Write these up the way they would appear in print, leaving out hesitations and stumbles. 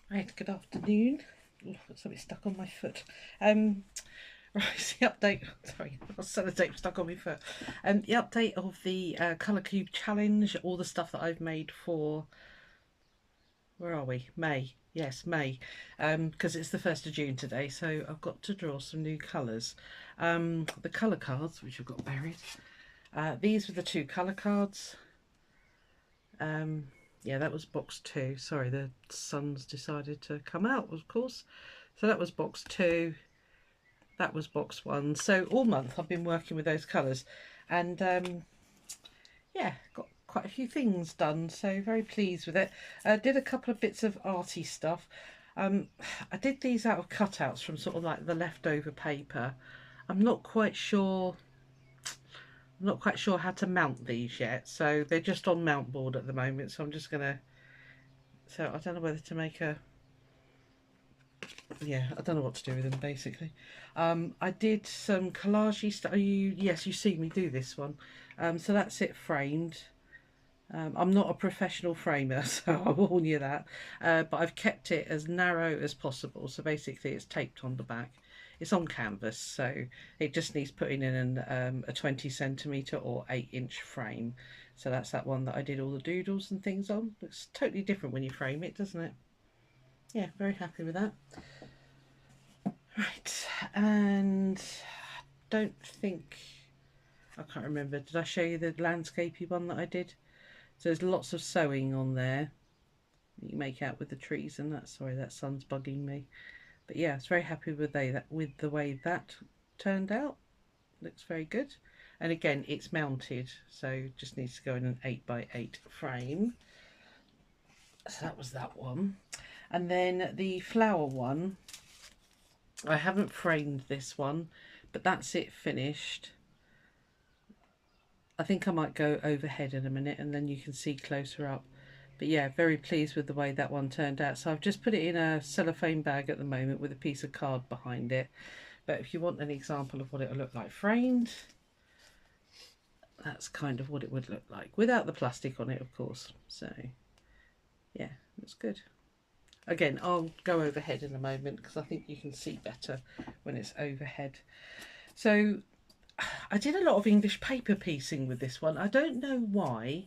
Right, good afternoon. Ooh, got something stuck on my foot. Right, the update. Sorry, I've got sellotape stuck on my foot. The update of the colour cube challenge. All the stuff that I've made for. Where are we? May. Yes, May. Because it's the 1st of June today, so I've got to draw some new colours. The colour cards, which I've got buried. These were the two colour cards. Yeah, that was box 2. Sorry, the sun's decided to come out, of course. So that was box 2. That was box 1. So all month I've been working with those colours. And yeah, got quite a few things done. So very pleased with it. Did a couple of bits of arty stuff. I did these out of cutouts from sort of like the leftover paper. I'm not quite sure how to mount these yet, so they're just on mount board at the moment, so I'm just gonna, so I don't know whether to make a, yeah, I don't know what to do with them basically. I did some collagey stuff. Yes, you see me do this one. So that's it framed. I'm not a professional framer, so I warn you that, but I've kept it as narrow as possible, so basically it's taped on the back. It's on canvas, so it just needs putting in a 20cm or 8-inch frame. So that's that one that I did all the doodles and things on. Looks totally different when you frame it, doesn't it? Yeah, very happy with that. Right, and I don't think, I can't remember, did I show you the landscapey one that I did? So there's lots of sewing on there. You can make out with the trees and that. Sorry, that sun's bugging me. But yeah, I was very happy with the way that turned out. Looks very good. And again, it's mounted, so just needs to go in an 8x8 frame. So that was that one. And then the flower one, I haven't framed this one, but that's it finished. I think I might go overhead in a minute and then you can see closer up. But yeah, very pleased with the way that one turned out. So I've just put it in a cellophane bag at the moment with a piece of card behind it. But if you want an example of what it'll look like framed, that's kind of what it would look like. Without the plastic on it, of course. So yeah, it's good. Again, I'll go overhead in a moment because I think you can see better when it's overhead. So I did a lot of English paper piecing with this one. I don't know why.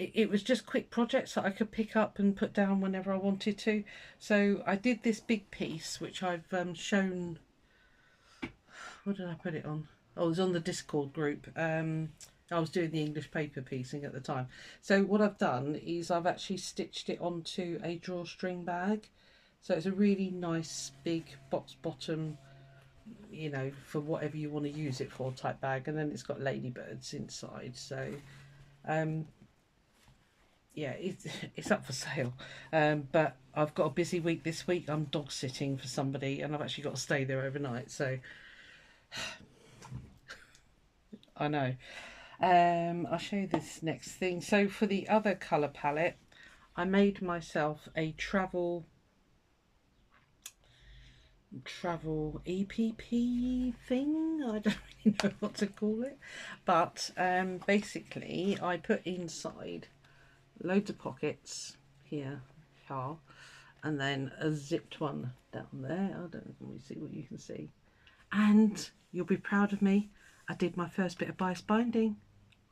It was just quick projects that I could pick up and put down whenever I wanted to. So I did this big piece, which I've shown. What did I put it on? Oh, it was on the Discord group. I was doing the English paper piecing at the time. So what I've done is I've actually stitched it onto a drawstring bag. So it's a really nice big box bottom, you know, for whatever you want to use it for type bag. And then it's got ladybirds inside. So yeah, it's up for sale. But I've got a busy week this week. I'm dog sitting for somebody and I've actually got to stay there overnight. So I know. I'll show you this next thing. So for the other colour palette, I made myself a travel EPP thing. I don't really know what to call it. But basically I put inside loads of pockets here, and then a zipped one down there. I don't know, let me see what you can see. And you'll be proud of me, I did my first bit of bias binding.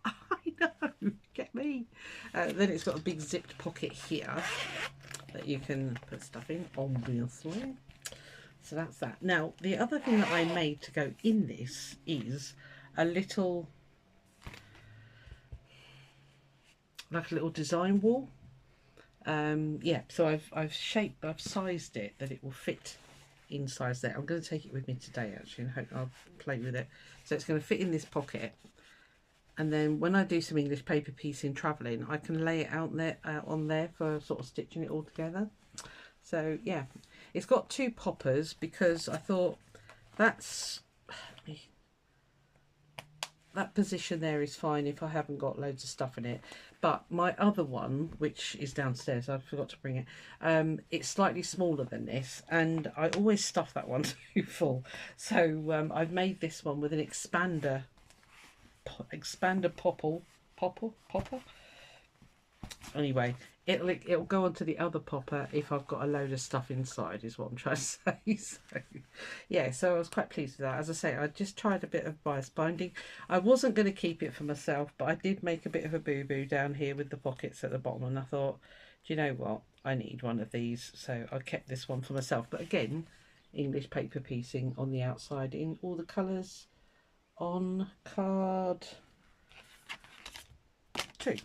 I know, get me. Then it's got a big zipped pocket here that you can put stuff in, obviously. So that's that. Now, the other thing that I made to go in this is a little, like a little design wall. Yeah, so I've sized it that it will fit inside there. I'm going to take it with me today actually and hope I'll play with it. So it's going to fit in this pocket, and then when I do some English paper piecing travelling, I can lay it out there on there for sort of stitching it all together. So yeah, it's got 2 poppers because I thought that's that position there is fine if I haven't got loads of stuff in it. But my other one, which is downstairs, I forgot to bring it, it's slightly smaller than this, and I always stuff that one too full. So I've made this one with an popper. Anyway, it'll go onto the other popper if I've got a load of stuff inside, is what I'm trying to say. So yeah, so I was quite pleased with that. As I say, I just tried a bit of bias binding. I wasn't going to keep it for myself, but I did make a bit of a boo-boo down here with the pockets at the bottom, and I thought, do you know what, I need one of these, so I kept this one for myself. But again, English paper piecing on the outside in all the colours on card 2.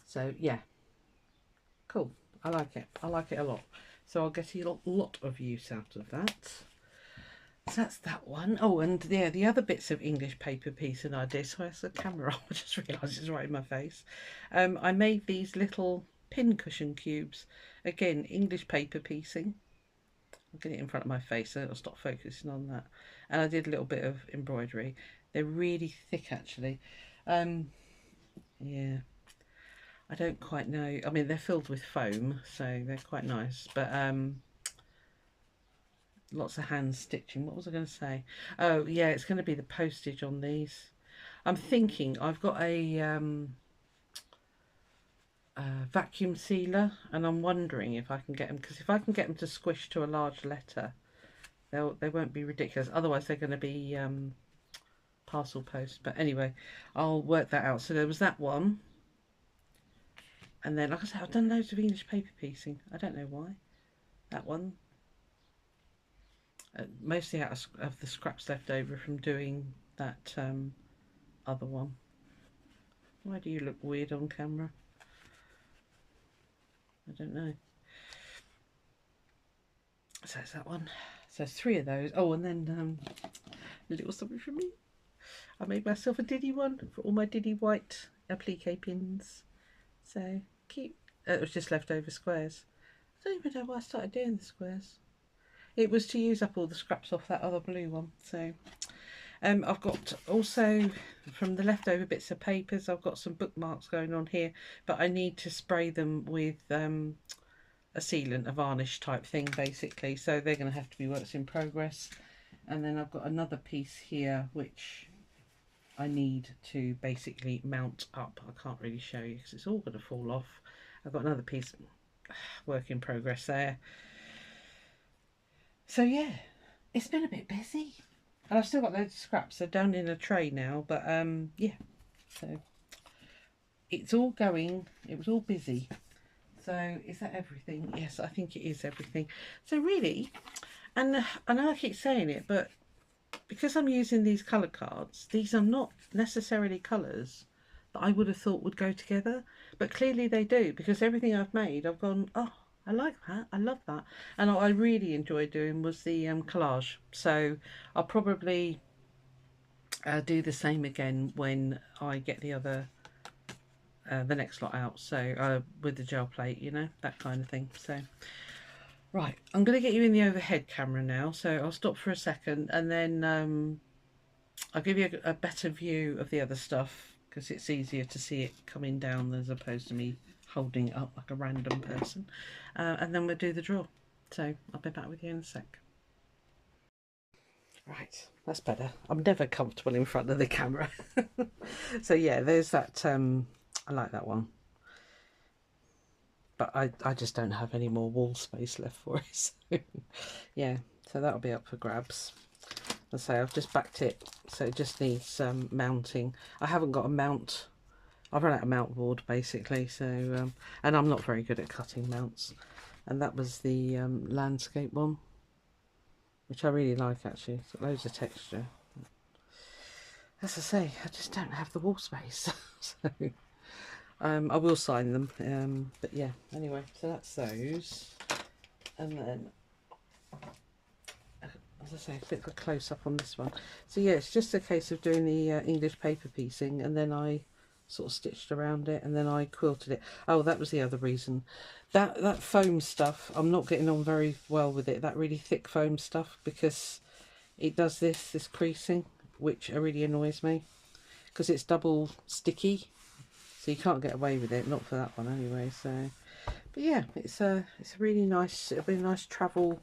So yeah, cool. I like it. I like it a lot. So I'll get a lot of use out of that. So that's that one. Oh, and yeah, the other bits of English paper piecing I did. So it's the camera. I just realised it's right in my face. I made these little pin cushion cubes. Again, English paper piecing. I'll get it in front of my face so it'll stop focusing on that. And I did a little bit of embroidery. They're really thick actually. Yeah. I don't quite know. I mean, they're filled with foam, so they're quite nice. But lots of hand stitching. What was I going to say? Oh, yeah, it's going to be the postage on these. I'm thinking I've got a vacuum sealer, and I'm wondering if I can get them, because if I can get them to squish to a large letter, they won't be ridiculous. Otherwise, they're going to be parcel post. But anyway, I'll work that out. So there was that one. And then, like I said, I've done loads of English paper piecing. I don't know why. That one. Mostly out of the scraps left over from doing that other one. Why do you look weird on camera? I don't know. So it's that one. So 3 of those. Oh, and then a little something from me. I made myself a Diddy one for all my Diddy white applique pins. So cute. It was just leftover squares. I don't even know why I started doing the squares. It was to use up all the scraps off that other blue one. So I've got also from the leftover bits of papers, I've got some bookmarks going on here, but I need to spray them with a sealant, a varnish type thing basically. So they're going to have to be works in progress. And then I've got another piece here which I need to basically mount up. I can't really show you because it's all going to fall off. I've got another piece, work in progress there. So yeah, it's been a bit busy. And I've still got loads of scraps. They're down in a tray now. But yeah, so it's all going. It was all busy. So is that everything? Yes, I think it is everything. So really, and I know I keep saying it, but because I'm using these colour cards, these are not necessarily colours that I would have thought would go together, but clearly they do, because everything I've made, I've gone, oh, I like that, I love that. And what I really enjoyed doing was the collage. So I'll probably do the same again when I get the other, the next lot out. So with the gel plate, you know, that kind of thing. So right, I'm going to get you in the overhead camera now, so I'll stop for a second and then I'll give you a better view of the other stuff because it's easier to see it coming down as opposed to me holding it up like a random person. And then we'll do the draw. So I'll be back with you in a sec. Right, that's better. I'm never comfortable in front of the camera. So yeah, there's that, I like that one. But I just don't have any more wall space left for it. So yeah, so that'll be up for grabs. As I say, I've just backed it, so it just needs mounting. I haven't got a mount. I've run out of mount board basically. So and I'm not very good at cutting mounts. And that was the landscape one, which I really like actually. It's got loads of texture. As I say, I just don't have the wall space. So I will sign them, but yeah, anyway, so that's those. And then, as I say, a bit of a close-up on this one. So yeah, it's just a case of doing the English paper piecing, and then I sort of stitched around it, and then I quilted it. Oh, that was the other reason. That foam stuff, I'm not getting on very well with it, that really thick foam stuff, because it does this creasing, which really annoys me, because it's double sticky. So you can't get away with it, not for that one anyway. So, but yeah, it's a really nice. It'll be a nice travel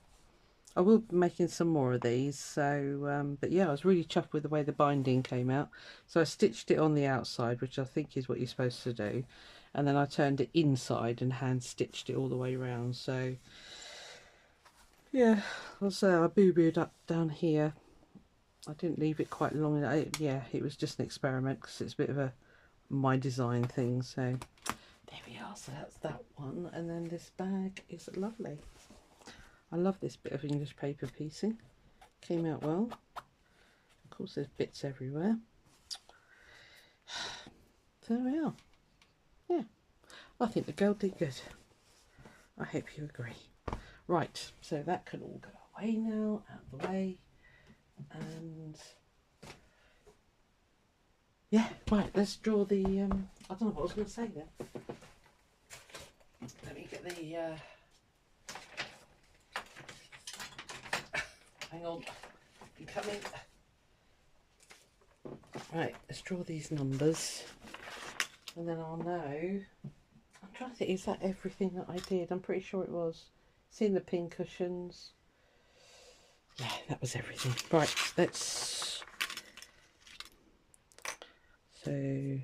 I will be making some more of these. So, but yeah, I was really chuffed with the way the binding came out. So I stitched it on the outside, which I think is what you're supposed to do. And then I turned it inside and hand stitched it all the way around. So yeah, also I boo-booed up down here. I didn't leave it quite long. Yeah, it was just an experiment because it's a bit of a my design thing. So there we are. So that's that one. And then this bag is lovely. I love this bit of English paper piecing. Came out well. Of course, there's bits everywhere. So there we are. Yeah, I think the girl did good. I hope you agree. Right, so that can all go away now, out of the way. And yeah, right, let's draw the, I don't know what I was going to say then. Let me get the, hang on, I'm coming. Right, let's draw these numbers. And then I'll know. I'm trying to think, is that everything that I did? I'm pretty sure it was. Seeing the pin cushions. Yeah, that was everything. Right, let's... So...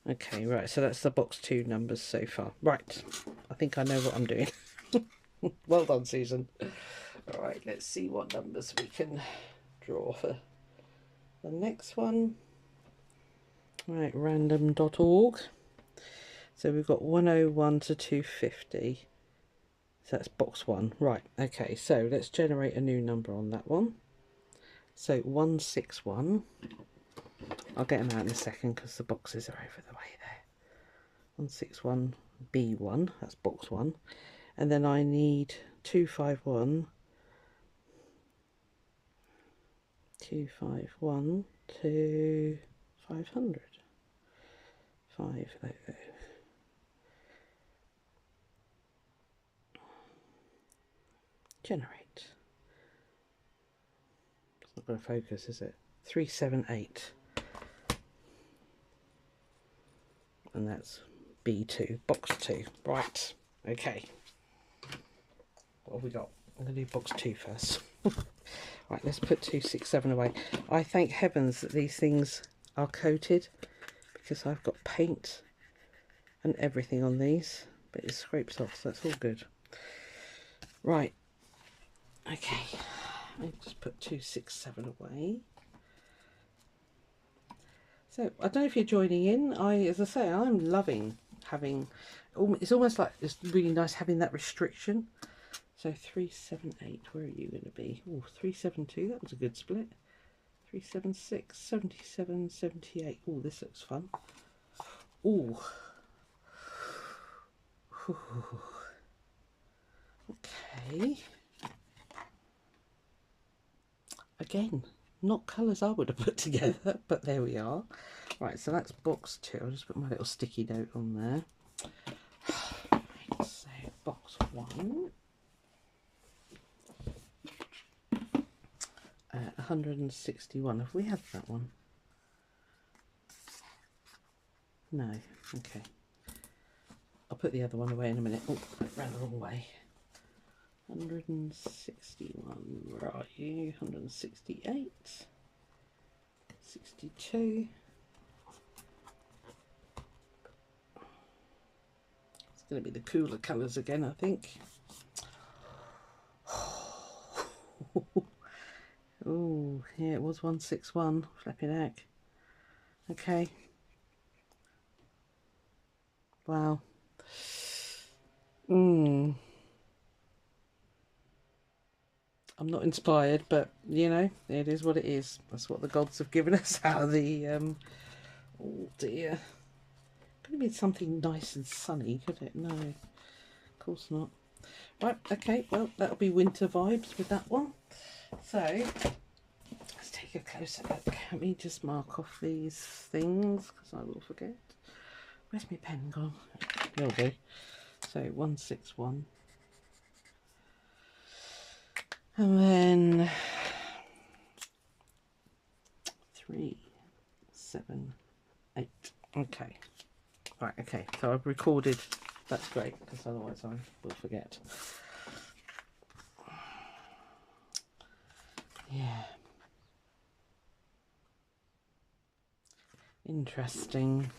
Okay, right, so that's the box 2 numbers so far. Right, I think I know what I'm doing. Well done, Susan. Alright, let's see what numbers we can draw for the next one. Right, random.org. So we've got 101 to 250. So that's box 1. Right, okay, so let's generate a new number on that one. So 161. I'll get them out in a second because the boxes are over the way there. 161B1, that's box 1. And then I need 251. 251 to 500. 500. Generate. It's not going to focus, is it? 378. And that's B2, box 2. Right, okay. What have we got? I'm going to do box 2 first. Right, let's put 267 away. I thank heavens that these things are coated because I've got paint and everything on these, but it scrapes off, so that's all good. Right, okay. Let me just put 267 away. So I don't know if you're joining in. As I say, I'm loving having. It's almost like it's really nice having that restriction. So 378. Where are you going to be? Oh, 372. That was a good split. 376, 77, 78. Oh, this looks fun. Oh. Okay. Again, not colours I would have put together, but there we are. Right, so that's box 2. I'll just put my little sticky note on there. Right, so box 1. 161. Have we had that one? No. Okay. I'll put the other one away in a minute. Oh, I ran the wrong way. 161. Where are you? 168. 62. It's going to be the cooler colours again, I think. Oh, yeah, it was 161. Flipping heck. Okay. Wow. I'm not inspired, but you know, it is what it is. That's what the gods have given us out of the oh dear. Could have been something nice and sunny, could it? No, of course not. Right, okay, well, that'll be winter vibes with that one. So let's take a closer look. Let me just mark off these things because I will forget. Where's my pen gone? There we go. So 161. And then 378. Okay. Right, okay. So I've recorded. That's great, because otherwise I will forget. Yeah. Interesting.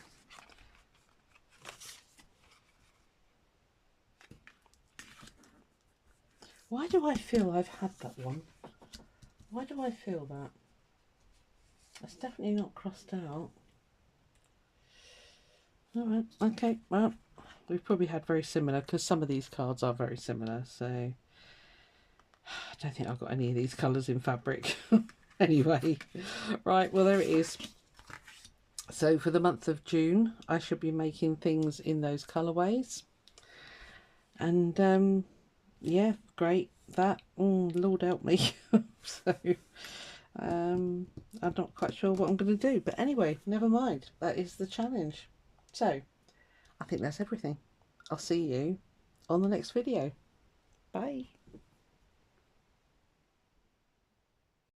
Why do I feel I've had that one? Why do I feel that? It's definitely not crossed out. Alright, okay, well, we've probably had very similar, because some of these cards are very similar, so I don't think I've got any of these colours in fabric. Anyway, right, well, there it is. So for the month of June, I should be making things in those colourways. And yeah, great. That, Lord help me. So I'm not quite sure what I'm going to do, but anyway, never mind. That is the challenge. So I think that's everything. I'll see you on the next video. Bye.